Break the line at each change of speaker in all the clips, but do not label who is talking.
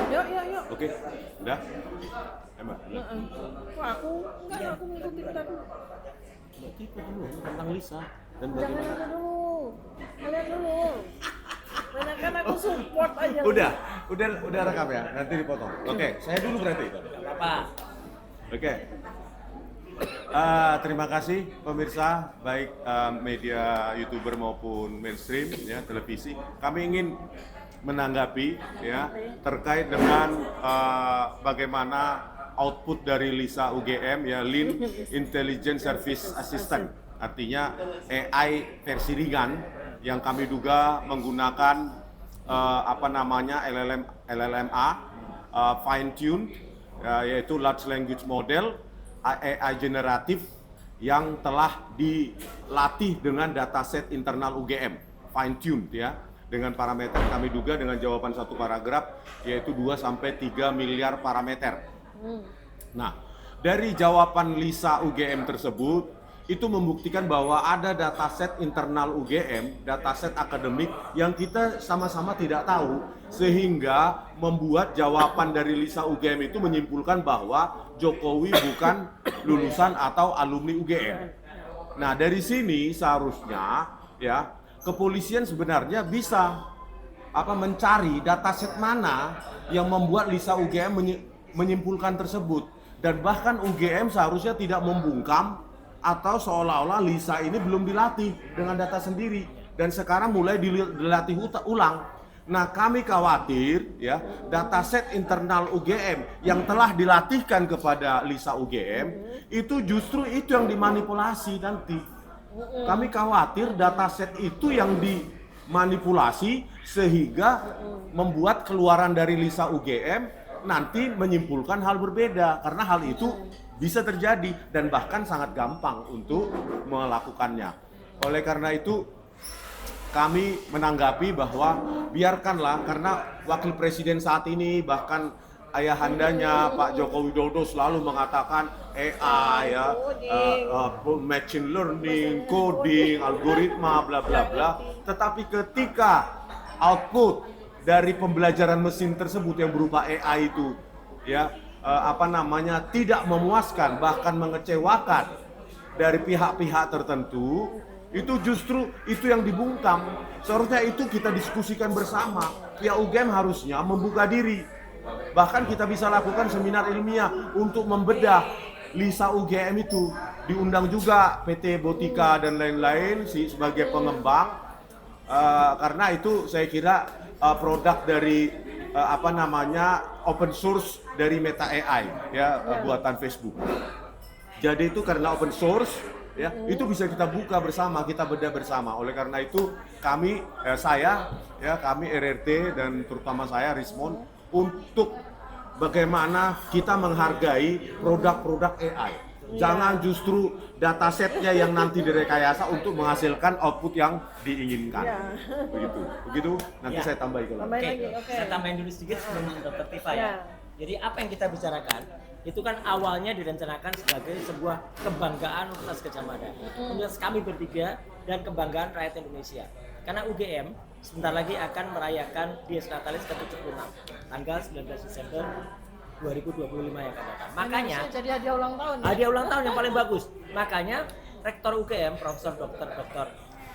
Yuk.
Oke, udah? Mbak?
Kok aku ngikutin tadi.
Berarti itu dulu tentang Lisa dan
Jangan
bagaimana.
aku dulu. Kalian dulu. Mana kan aku support aja.
Udah rekam ya, nanti dipotong. Oke, saya dulu berarti.
Apa?
Oke. Terima kasih pemirsa, baik media YouTuber maupun mainstream ya, televisi. Kami ingin menanggapi ya terkait dengan bagaimana output dari LISA UGM ya, Lean Intelligent Service Assistant, artinya AI versi ringan yang kami duga menggunakan LLMA fine tune yaitu large language model AI generatif yang telah dilatih dengan dataset internal UGM fine tuned ya, dengan parameter kami duga dengan jawaban satu paragraf yaitu 2-3 miliar parameter. Nah, dari jawaban LISA UGM tersebut itu membuktikan bahwa ada dataset internal UGM, dataset akademik yang kita sama-sama tidak tahu, sehingga membuat jawaban dari LISA UGM itu menyimpulkan bahwa Jokowi bukan lulusan atau alumni UGM. Nah, dari sini seharusnya ya kepolisian sebenarnya bisa mencari dataset mana yang membuat LISA UGM menyimpulkan tersebut, dan bahkan UGM seharusnya tidak membungkam atau seolah-olah LISA ini belum dilatih dengan data sendiri dan sekarang mulai dilatih ulang. Nah, kami khawatir ya dataset internal UGM yang telah dilatihkan kepada LISA UGM itu justru itu yang dimanipulasi nanti. Kami khawatir dataset itu yang dimanipulasi sehingga membuat keluaran dari LISA UGM nanti menyimpulkan hal berbeda, karena hal itu bisa terjadi dan bahkan sangat gampang untuk melakukannya. Oleh karena itu kami menanggapi bahwa biarkanlah, karena wakil presiden saat ini bahkan ayahandanya Pak Joko Widodo selalu mengatakan AI ya, machine learning, coding, algoritma, bla bla bla. Tetapi ketika output dari pembelajaran mesin tersebut yang berupa AI itu ya tidak memuaskan, bahkan mengecewakan dari pihak-pihak tertentu, itu justru itu yang dibungkam. Seharusnya itu kita diskusikan bersama. Pihak UGM harusnya membuka diri. Bahkan kita bisa lakukan seminar ilmiah untuk membedah LISA UGM itu. Diundang juga PT Botika dan lain-lain sebagai pengembang, karena itu saya kira produk dari open source dari Meta AI ya, buatan Facebook. Jadi itu karena open source ya, itu bisa kita buka bersama, kita bedah bersama. Oleh karena itu kami kami RRT dan terutama saya Rismon untuk bagaimana kita menghargai produk-produk AI. Jangan justru datasetnya yang nanti direkayasa untuk menghasilkan output yang diinginkan. Begitu. Nanti saya tambahin kalau.
Saya tambahin dulu sedikit sebelum Dr. Tifa ya. Jadi apa yang kita bicarakan itu kan awalnya direncanakan sebagai sebuah kebanggaan Universitas Gadjah Mada, Universitas kami bertiga dan kebanggaan rakyat Indonesia. Karena UGM sebentar lagi akan merayakan Dies Natalis ke-76 tanggal 19 Desember 2025 yang akan datang. Makanya
jadi hadiah ulang tahun.
Hadiah ulang tahun yang paling bagus. Makanya Rektor UGM Profesor Dr.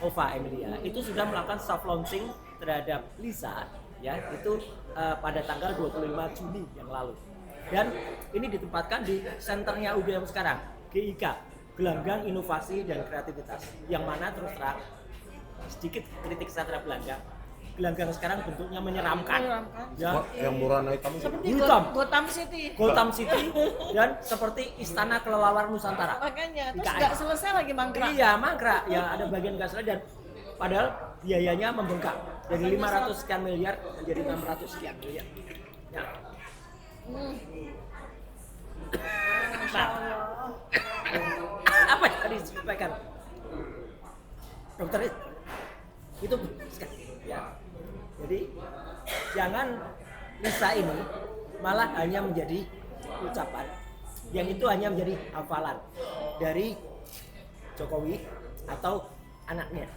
Ova Emilia itu sudah melakukan soft launching terhadap LISA ya, itu pada tanggal 25 Juni yang lalu. Dan ini ditempatkan di senternya UGM sekarang, GIK, Gelanggang Inovasi dan Kreativitas. Yang mana terus terang sedikit kritik saya terhadap gelanggang sekarang bentuknya menyeramkan. Ya.
Yang murana hitam
Seperti
Gotham City dan seperti Istana Kelelawar Nusantara.
Makanya terus nggak selesai lagi mangkrak.
Iya, mangkrak. Ya ada bagian nggak selesai, dan padahal biayanya membengkak dari 500 sekian miliar menjadi 600 sekian miliar. Ya. Apa yang tadi disampaikan dokter itu ya. Jadi jangan LISA ini malah hanya menjadi ucapan, yang itu hanya menjadi hafalan dari Jokowi atau anaknya.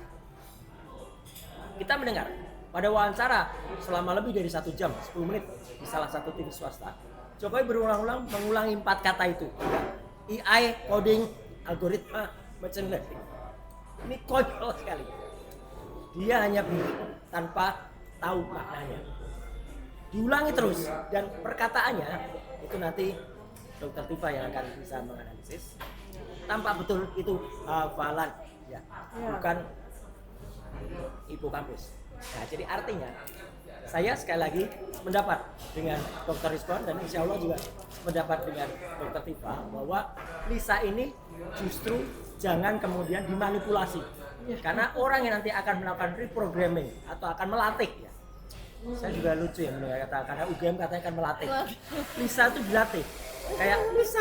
kita mendengar pada wawancara selama lebih dari 1 jam 10 menit di salah satu TV swasta, Jokowi berulang-ulang mengulangi 4 kata itu, ya. AI, coding, algoritma, machine learning. Ini konyol sekali. Dia hanya bingung tanpa tahu maknanya. Diulangi terus dan perkataannya itu nanti Dr. Tifa yang akan bisa menganalisis. Tampak betul itu hafalan, ya, bukan ibu kampus. Nah, jadi artinya saya sekali lagi mendapat dengan Dr. Rizwan dan insya Allah juga mendapat dengan Dr. Tifa bahwa Lisa ini justru jangan kemudian dimanipulasi, karena orang yang nanti akan melakukan reprogramming atau akan melatih, ya. Saya juga lucu ya mendengar kata, karena UGM katanya akan melatih. Lisa itu dilatih kayak Lisa.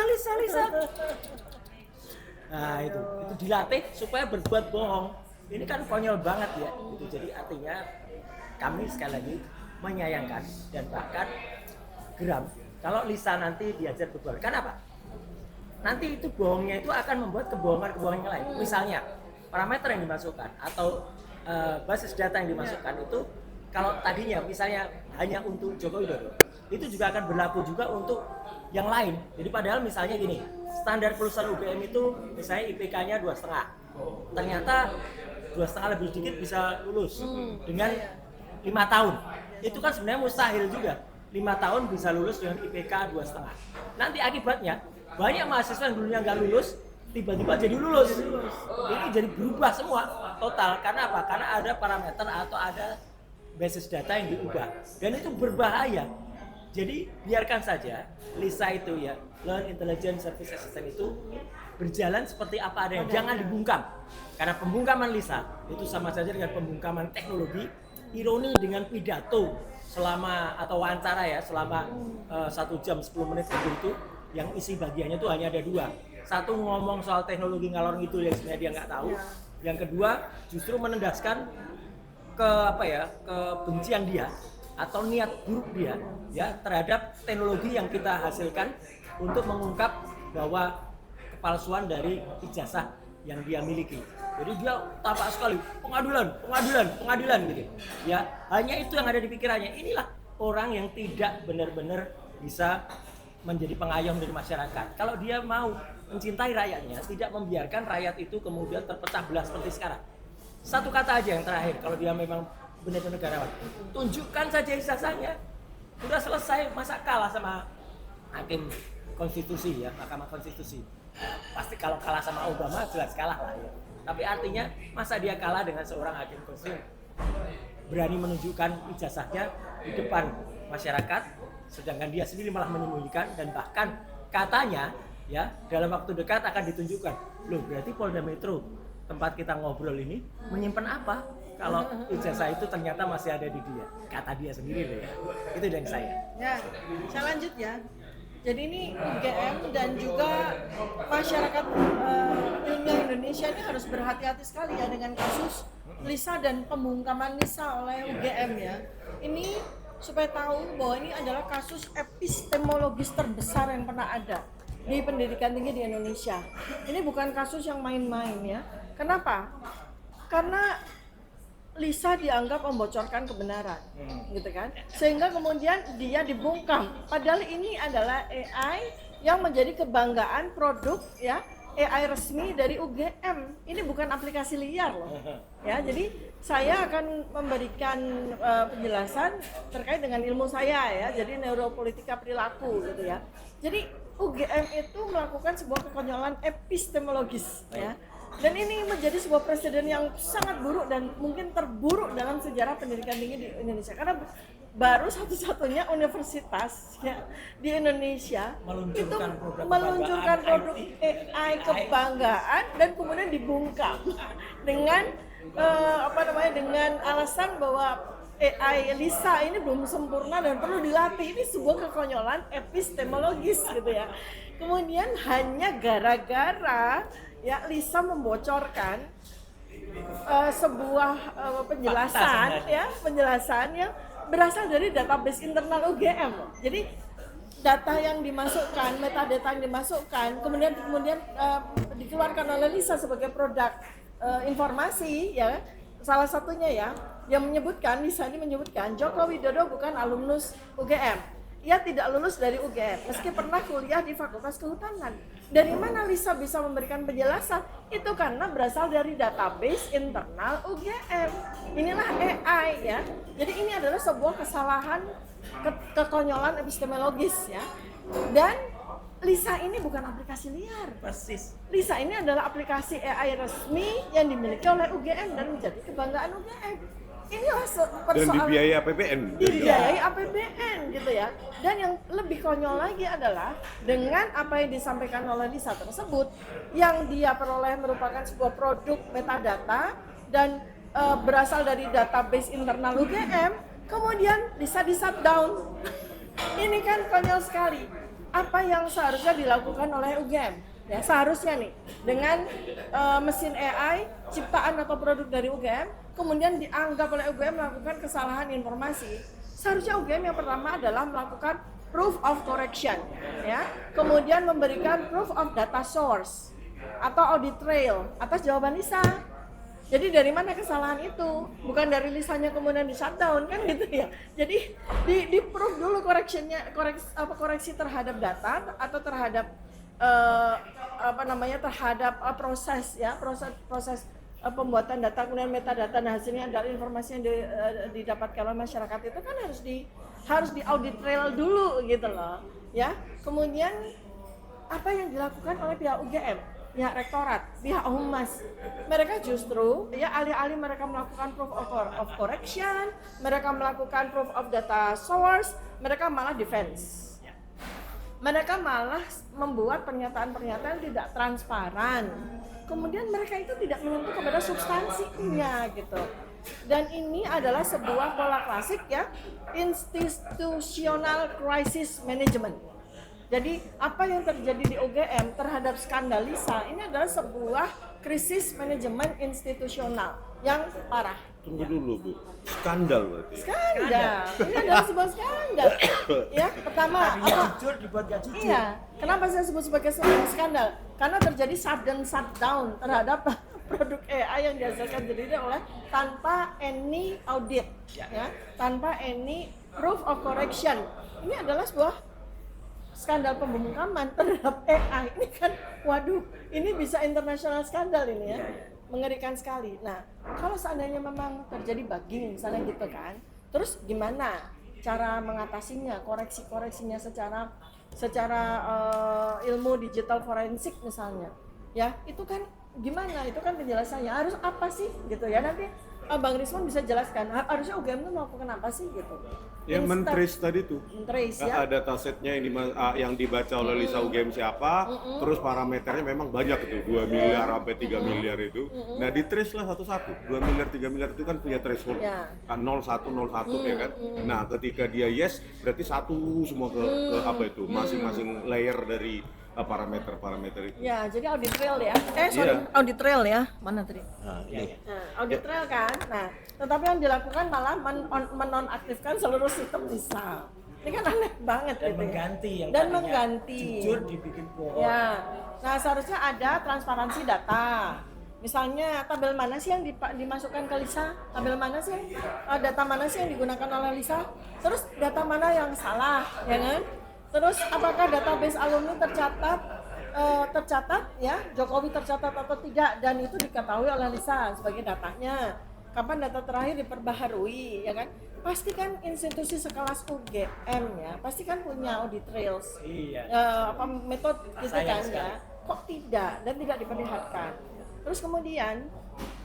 Nah itu dilatih supaya berbuat bohong. Ini kan konyol banget ya. Itu jadi artinya kami sekali lagi menyayangkan dan bahkan geram kalau Lisa nanti diajar berbohong. Kenapa? Nanti itu bohongnya itu akan membuat kebohongan yang lain. Misalnya parameter yang dimasukkan atau basis data yang dimasukkan itu kalau tadinya misalnya hanya untuk Joko Widodo, itu juga akan berlaku juga untuk yang lain. Jadi padahal misalnya gini, standar perusahaan UGM itu misalnya IPK-nya 2,5. Ternyata 2,5 lebih sedikit bisa lulus dengan 5 tahun. Itu kan sebenarnya mustahil juga. 5 tahun bisa lulus dengan IPK 2,5. Nanti akibatnya banyak mahasiswa yang dulunya nggak lulus tiba-tiba jadi lulus. Ini jadi berubah semua total. Karena apa? Karena ada parameter atau ada basis data yang diubah. Dan itu berbahaya. Jadi biarkan saja Lisa itu ya, Learn Intelligence Service Assistant itu berjalan seperti apa adanya. Jangan dibungkam. Karena pembungkaman Lisa itu sama saja dengan pembungkaman teknologi. Ironi dengan pidato selama atau wawancara ya selama 1 jam 10 menit itu yang isi bagiannya itu hanya ada 2. Satu ngomong soal teknologi ngalor ngidul yang sebenarnya dia nggak tahu. Yang kedua justru menendaskan kebencian dia atau niat buruk dia ya terhadap teknologi yang kita hasilkan untuk mengungkap bahwa kepalsuan dari ijazah yang dia miliki. Jadi dia tampak sekali pengadilan gitu. Ya, hanya itu yang ada di pikirannya. Inilah orang yang tidak benar-benar bisa menjadi pengayom dari masyarakat. Kalau dia mau mencintai rakyatnya, tidak membiarkan rakyat itu kemudian terpecah belah seperti sekarang. Satu kata aja yang terakhir, kalau dia memang benar-benar negarawan, tunjukkan saja ijazahnya. Sudah selesai, masa kalah sama hakim konstitusi ya, Mahkamah Konstitusi. Pasti kalau kalah sama Obama jelas kalah lah ya. Tapi artinya masa dia kalah dengan seorang hakim konstitusi berani menunjukkan ijazahnya di depan masyarakat, sedangkan dia sendiri malah menyembunyikan dan bahkan katanya ya dalam waktu dekat akan ditunjukkan. Loh, berarti Polda Metro tempat kita ngobrol ini menyimpan apa kalau ijazah itu ternyata masih ada di dia, kata dia sendiri loh ya. Itu dari saya.
Ya, saya lanjut ya. Jadi ini UGM dan juga masyarakat ilmiah Indonesia ini harus berhati-hati sekali ya dengan kasus Lisa dan pembungkaman Lisa oleh UGM ya. Ini supaya tahu bahwa ini adalah kasus epistemologis terbesar yang pernah ada di pendidikan tinggi di Indonesia. Ini bukan kasus yang main-main ya. Kenapa? Karena Lisa dianggap membocorkan kebenaran, gitu kan? Sehingga kemudian dia dibungkam. Padahal ini adalah AI yang menjadi kebanggaan produk ya, AI resmi dari UGM. Ini bukan aplikasi liar loh. Ya, jadi saya akan memberikan penjelasan terkait dengan ilmu saya ya. Jadi neuropolitika perilaku gitu ya. Jadi UGM itu melakukan sebuah kekonyolan epistemologis ya. Dan ini menjadi sebuah presiden yang sangat buruk dan mungkin terburuk dalam sejarah pendidikan tinggi di Indonesia. Karena baru satu-satunya universitas ya, di Indonesia meluncurkan produk AI kebanggaan dan kemudian dibungkam dengan dengan alasan bahwa AI Lisa ini belum sempurna dan perlu dilatih. Ini sebuah kekonyolan epistemologis gitu ya. Kemudian hanya gara-gara ya Lisa membocorkan sebuah penjelasan yang berasal dari database internal UGM. Jadi data yang dimasukkan, metadata yang dimasukkan, kemudian dikeluarkan oleh Lisa sebagai produk informasi ya. Salah satunya ya yang menyebutkan, Lisa ini menyebutkan Joko Widodo bukan alumnus UGM. Ia tidak lulus dari UGM, meski pernah kuliah di Fakultas Kehutanan. Dari mana Lisa bisa memberikan penjelasan? Itu karena berasal dari database internal UGM. Inilah AI ya. Jadi ini adalah sebuah kesalahan, kekonyolan epistemologis ya. Dan Lisa ini bukan aplikasi liar.
Persis.
Lisa ini adalah aplikasi AI resmi yang dimiliki oleh UGM dan menjadi kebanggaan UGM. Inilah
Dan
persoalan
dibiayai APBN.
dibiayai APBN gitu ya. Dan yang lebih konyol lagi adalah dengan apa yang disampaikan oleh Lisa tersebut, yang dia peroleh merupakan sebuah produk metadata dan berasal dari database internal UGM, kemudian Lisa di shutdown. Ini kan konyol sekali. Apa yang seharusnya dilakukan oleh UGM? Ya, seharusnya nih dengan mesin AI ciptaan atau produk dari UGM kemudian dianggap oleh UGM melakukan kesalahan informasi. Seharusnya UGM yang pertama adalah melakukan proof of correction ya. Kemudian memberikan proof of data source atau audit trail atas jawaban Lisa. Jadi dari mana kesalahan itu? Bukan dari Lisanya kemudian di shutdown kan gitu ya. Jadi di proof dulu koreksi terhadap data atau terhadap terhadap proses pembuatan data kemudian metadata. Nah, hasilnya adalah informasi yang didapatkan oleh masyarakat itu kan harus di audit trail dulu gitu loh ya. Kemudian apa yang dilakukan oleh pihak UGM, pihak rektorat, pihak humas, mereka justru ya alih-alih mereka melakukan proof of correction, mereka melakukan proof of data source, mereka malah defense. Mereka malah membuat pernyataan-pernyataan tidak transparan. Kemudian mereka itu tidak menyentuh kepada substansinya gitu. Dan ini adalah sebuah pola klasik ya, institutional crisis management. Jadi apa yang terjadi di UGM terhadap skandal Lisa ini adalah sebuah krisis manajemen institusional yang parah.
Tunggu dulu Bu, skandal berarti.
Skandal. Ini adalah sebuah skandal. Ya, pertama
Jujur dibuat gak jujur.
Iya, kenapa saya sebut sebagai sebuah skandal? Karena terjadi sudden shutdown terhadap produk AI yang dihasilkan sendiri oleh tanpa any audit, ya, tanpa any proof of correction. Ini adalah sebuah skandal pembungkaman terhadap AI. Ini kan, waduh, ini bisa internasional skandal ini ya. Mengerikan sekali. Nah, kalau seandainya memang terjadi bugging misalnya gitu kan, terus gimana cara mengatasinya, koreksinya secara ilmu digital forensik misalnya, ya itu kan gimana? Itu kan penjelasannya harus apa sih gitu ya, nanti Bang Risman bisa jelaskan harusnya UGM itu melakukan apa sih gitu.
Ya mentrace tadi tuh.
Mentrace ya.
Datasetnya yang dibaca oleh Lisa UGM siapa, terus parameternya memang banyak itu 2 miliar sampai 3 miliar itu. Nah di trace lah satu-satu. 2 miliar 3 miliar itu kan punya threshold.
Ya.
0101 ya kan. Nah ketika dia yes berarti satu semua ke apa itu masing-masing layer dari parameter itu.
Ya, jadi audit trail ya. Audit trail ya. Mana tadi?
Nah,
Audit trail kan. Nah, tetapi yang dilakukan malah menonaktifkan seluruh sistem Lisa. Ini kan aneh banget
Dan
gitu
mengganti
ya.
yang
Dan
tadinya
mengganti.
jujur dibikin bohong.
Ya. Nah, seharusnya ada transparansi data. Misalnya tabel mana sih yang dimasukkan ke Lisa? Tabel mana sih? Data mana sih yang digunakan oleh Lisa? Terus data mana yang salah, ya kan? Terus apakah database alumni tercatat ya, Jokowi tercatat atau tidak, dan itu diketahui oleh Lisa sebagai datanya. Kapan data terakhir diperbaharui, ya kan? Pasti kan institusi sekelas UGM ya, pasti kan punya audit trails.
Iya.
Metode gitu kan ya. Kok tidak dan tidak diperlihatkan. Terus kemudian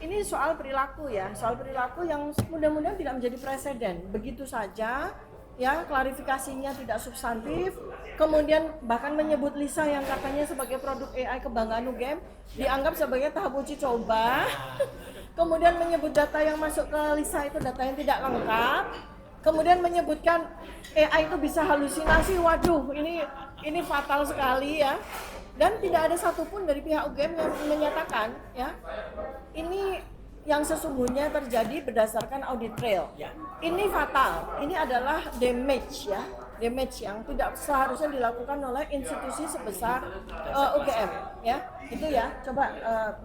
ini soal perilaku ya, soal perilaku yang mudah-mudahan tidak menjadi preseden. Begitu saja ya, klarifikasinya tidak substantif, kemudian bahkan menyebut Lisa yang katanya sebagai produk AI kebanggaan UGM dianggap sebagai tahap uji coba, kemudian menyebut data yang masuk ke Lisa itu data yang tidak lengkap, kemudian menyebutkan AI itu bisa halusinasi. Waduh, ini fatal sekali ya, dan tidak ada satupun dari pihak UGM yang menyatakan ya ini yang sesungguhnya terjadi berdasarkan audit trail.
Ya.
Ini fatal, ini adalah damage ya, damage yang tidak seharusnya dilakukan oleh institusi sebesar UGM ya. Itu ya, coba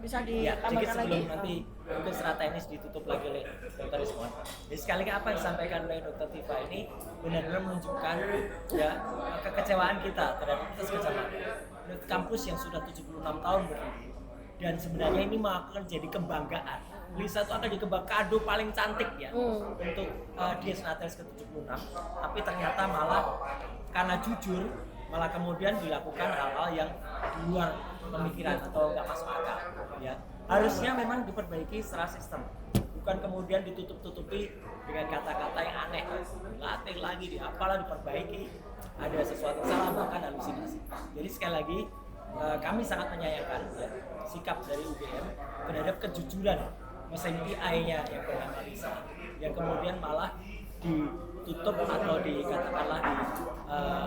bisa ditambahkan lagi.
Nanti mungkin secara teknis ditutup lagi oleh Dr. Ismon. Jadi sekali lagi apa yang disampaikan oleh Dr. Tifa ini benar-benar menunjukkan ya kekecewaan kita terhadap kita sekarang kampus yang sudah 76 tahun berdiri dan sebenarnya ini akan jadi kebanggaan. Lisa itu akan jadi kado paling cantik ya untuk Dies Natalis ke-76, tapi ternyata malah karena jujur malah kemudian dilakukan hal-hal yang di luar pemikiran atau nggak masuk akal ya. Harusnya memang diperbaiki secara sistem, bukan kemudian ditutup-tutupi dengan kata-kata yang aneh, dilatih lagi, apalah diperbaiki, ada sesuatu salah bahkan halusinasi. Jadi sekali lagi kami sangat menyayangkan ya, sikap dari UGM terhadap kejujuran mesin AI-nya yang bernama Lisa, yang kemudian malah ditutup atau dikatakanlah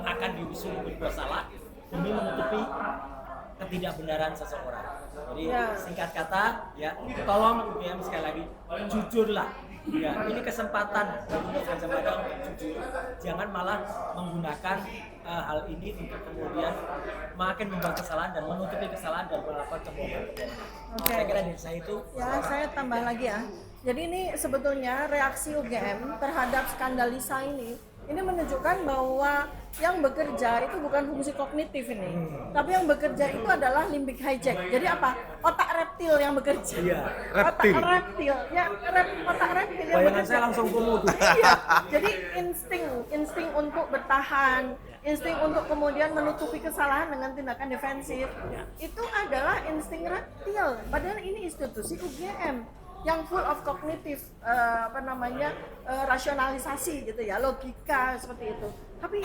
akan diusung bersalah demi menutupi ketidakbenaran seseorang. Jadi singkat kata ya, tolong UGM sekali lagi jujurlah. Ya, ini kesempatan bagi Gajah Mada untuk jujur. Jangan malah menggunakan hal ini untuk kemudian makin membuat kesalahan dan menutupi kesalahan dan melakukan kebohongan. Saya kira dari saya itu.
Ya, saya tambah lagi ya. Jadi ini sebetulnya reaksi UGM terhadap skandal Lisa ini menunjukkan bahwa yang bekerja itu bukan fungsi kognitif ini, tapi yang bekerja itu adalah limbic hijack. Jadi apa? Otak reptil yang bekerja.
Iya.
Reptil.
Otak reptil, ya otak reptil yang
Bayangan
bekerja.
saya langsung komodo.
Iya. Jadi insting untuk bertahan, insting untuk kemudian menutupi kesalahan dengan tindakan defensif, itu adalah insting reptil. Padahal ini institusi UGM yang full of kognitif rasionalisasi gitu ya, logika seperti itu. Tapi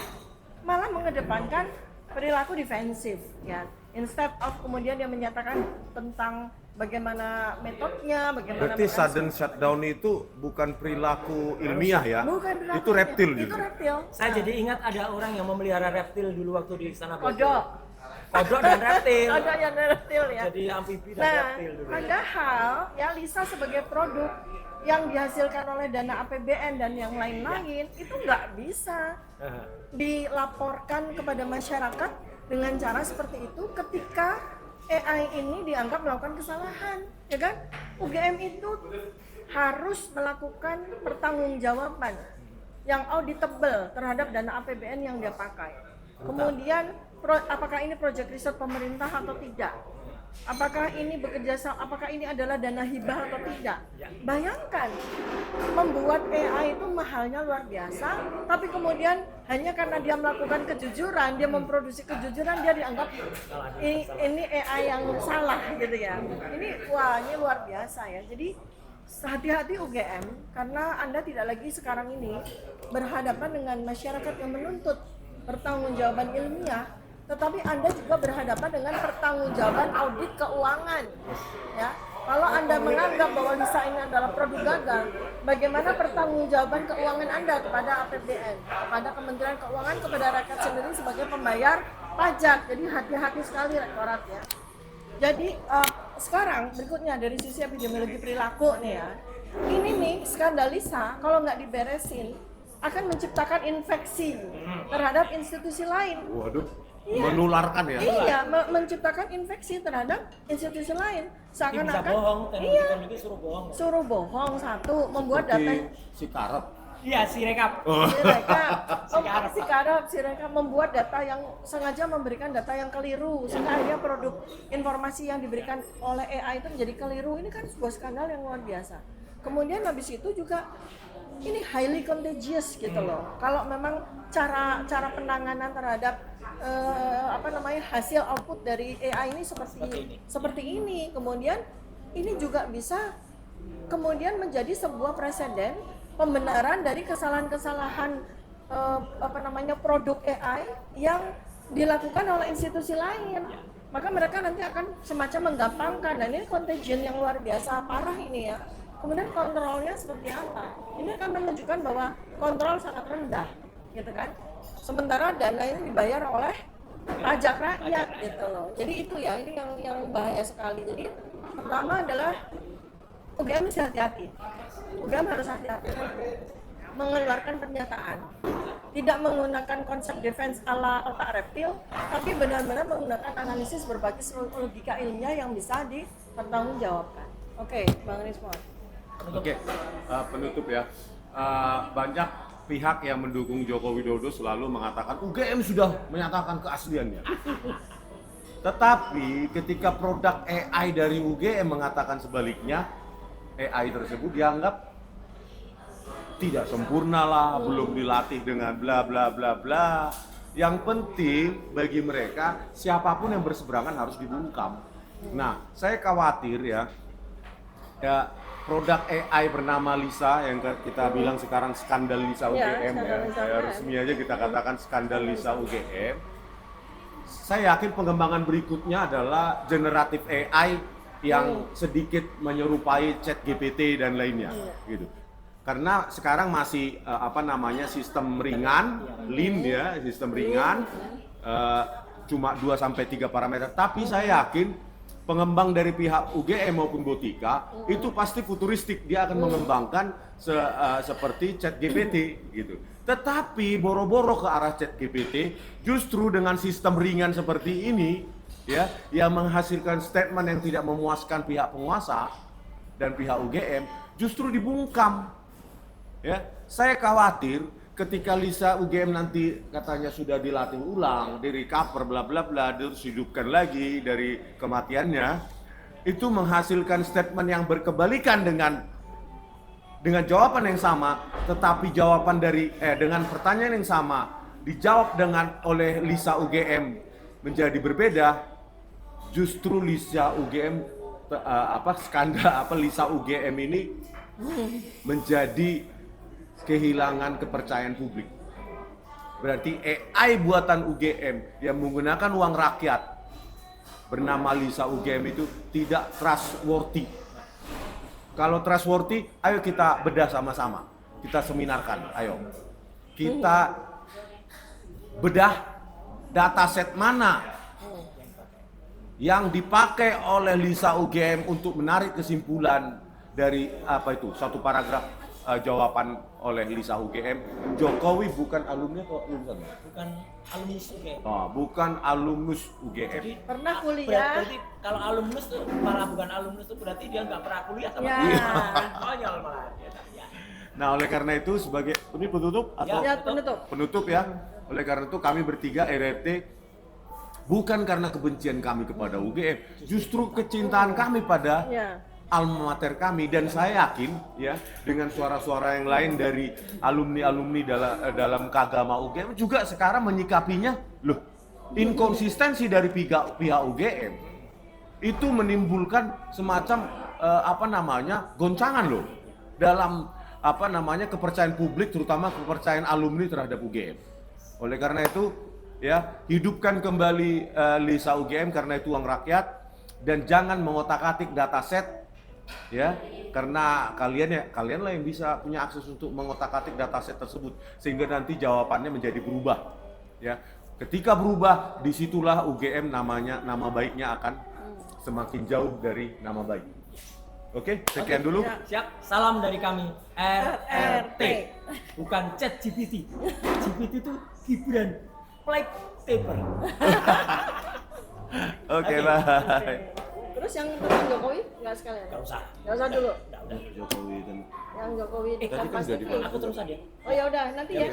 malah mengedepankan perilaku defensif ya. Instead of kemudian dia menyatakan tentang bagaimana metodenya, bagaimana
Berarti sudden shutdown itu bukan perilaku ilmiah ya?
Bukan perilaku
Itu reptil
ilmiah.
gitu.
Itu reptil.
Saya jadi ingat ada orang yang memelihara reptil dulu waktu di Istana Bogor.
Kodok
Dan reptil.
Kodok yang reptil ya.
Jadi amfibi dan
Nah,
reptil dulu.
padahal ya Lisa sebagai produk yang dihasilkan oleh dana APBN dan yang lain-lain itu nggak bisa dilaporkan kepada masyarakat dengan cara seperti itu ketika AI ini dianggap melakukan kesalahan, ya kan? UGM itu harus melakukan pertanggungjawaban yang auditable terhadap dana APBN yang dia pakai. Kemudian apakah ini proyek riset pemerintah atau tidak? Apakah ini apakah ini adalah dana hibah atau tidak? Bayangkan, membuat AI itu mahalnya luar biasa, tapi kemudian hanya karena dia melakukan kejujuran, dia memproduksi kejujuran, dia dianggap ini AI yang salah gitu ya. Ini luar biasa ya. Jadi hati-hati UGM, karena Anda tidak lagi sekarang ini berhadapan dengan masyarakat yang menuntut pertanggungjawaban ilmiah, tetapi Anda juga berhadapan dengan pertanggungjawaban audit keuangan. Ya, kalau Anda menganggap bahwa Lisa ini adalah produk gagal, bagaimana pertanggungjawaban keuangan Anda kepada APBN, kepada Kementerian Keuangan, kepada rakyat sendiri sebagai pembayar pajak? Jadi hati-hati sekali rektorat ya. Jadi sekarang berikutnya dari sisi epidemiologi perilaku nih ya, ini nih skandal Lisa kalau nggak diberesin akan menciptakan infeksi terhadap institusi lain.
Waduh,
Iya.
menularkan ya?
Iya, menciptakan infeksi terhadap institusi lain.
Bisa
Seakan-akan
bohong,
iya,
teknologi suruh bohong.
suruh bohong satu, membuat data
Si Karep.
Iya, si rekap.
Sirekap membuat data yang sengaja memberikan data yang keliru sehingga akhirnya produk informasi yang diberikan oleh AI itu menjadi keliru. Ini kan sebuah skandal yang luar biasa. Kemudian habis itu juga ini highly contagious gitu loh. Kalau memang cara penanganan terhadap hasil output dari AI ini seperti ini, kemudian ini juga bisa kemudian menjadi sebuah preseden pembenaran dari kesalahan-kesalahan produk AI yang dilakukan oleh institusi lain. Maka mereka nanti akan semacam menggampangkan, dan ini contagion yang luar biasa parah ini ya. Kemudian kontrolnya seperti apa? Ini akan menunjukkan bahwa kontrol sangat rendah, gitu kan? Sementara dana ini dibayar oleh pajak rakyat, gitu loh. Jadi itu ya, ini yang bahaya sekali. Jadi pertama adalah UGM harus hati-hati. UGM harus hati-hati mengeluarkan pernyataan, tidak menggunakan konsep defense ala otak reptil, tapi benar-benar menggunakan analisis berbasis logika ilmiah yang bisa dipertanggungjawabkan. Oke, Bang Rismon.
Oke, penutup ya. Banyak pihak yang mendukung Joko Widodo selalu mengatakan UGM sudah menyatakan keasliannya. Tetapi ketika produk AI dari UGM mengatakan sebaliknya, AI tersebut dianggap tidak sempurna lah, belum dilatih dengan bla bla bla bla. Yang penting bagi mereka siapapun yang berseberangan harus dibungkam. Nah, saya khawatir ya produk AI bernama Lisa yang kita bilang sekarang skandal Lisa UGM resmi aja kita katakan skandal Lisa UGM. Saya yakin pengembangan berikutnya adalah generatif AI yang sedikit menyerupai ChatGPT dan lainnya gitu. Karena sekarang masih sistem ringan, lean ya, sistem ringan, cuma 2-3 parameter. Tapi saya yakin pengembang dari pihak UGM maupun Botika itu pasti futuristik, dia akan mengembangkan seperti ChatGPT gitu. Tetapi boro-boro ke arah ChatGPT, justru dengan sistem ringan seperti ini ya, yang menghasilkan statement yang tidak memuaskan pihak penguasa dan pihak UGM, justru dibungkam. Ya, saya khawatir ketika Lisa UGM nanti katanya sudah dilatih ulang, di-recover bla bla bla, terus hidupkan lagi dari kematiannya, itu menghasilkan statement yang berkebalikan dengan jawaban yang sama, tetapi jawaban dengan pertanyaan yang sama dijawab oleh Lisa UGM menjadi berbeda. Justru Lisa UGM Lisa UGM ini menjadi kehilangan kepercayaan publik. Berarti AI buatan UGM yang menggunakan uang rakyat bernama Lisa UGM itu tidak trustworthy. Kalau trustworthy, ayo kita bedah sama-sama. Kita seminarkan, ayo. Kita bedah dataset mana yang dipakai oleh Lisa UGM untuk menarik kesimpulan dari satu paragraf jawaban oleh Lisa UGM, Jokowi bukan alumni atau lulusan?
Bukan alumnus UGM.
Oh, bukan alumnus UGM.
Jadi,
pernah kuliah.
Berarti kalau alumnus tuh malah bukan alumnus tuh berarti dia nggak pernah kuliah sama
Ya.
dia. Konyol malah. Ya.
Nah, oleh karena itu sebagai ini penutup atau
Ya, penutup.
penutup ya. Oleh karena itu kami bertiga RRT bukan karena kebencian kami kepada UGM, justru kecintaan kami pada alma mater kami, dan saya yakin ya dengan suara-suara yang lain dari alumni-alumni dalam keagama UGM juga sekarang menyikapinya, loh, inkonsistensi dari pihak UGM itu menimbulkan semacam goncangan loh dalam kepercayaan publik, terutama kepercayaan alumni terhadap UGM. Oleh karena itu ya, hidupkan kembali Lisa UGM karena itu uang rakyat, dan jangan mengotak-atik dataset ya, karena kalian lah yang bisa punya akses untuk mengotak-atik dataset tersebut sehingga nanti jawabannya menjadi berubah ya. Ketika berubah, disitulah UGM nama baiknya akan semakin jauh dari nama baik. Oke, sekian dulu.
Siap, salam dari kami RRT, bukan ChatGPT. GPT itu Gibran Plate Paper.
Oke, bye.
Terus yang tentang Jokowi nggak sekalian?
Nggak usah.
Nggak usah dulu.
Udah.
Jokowi dan
Yang Jokowi di
tadi kan
Kompas
udah
TV.
dibahas.
Aku terus aja.
Oh ya udah, nanti ya.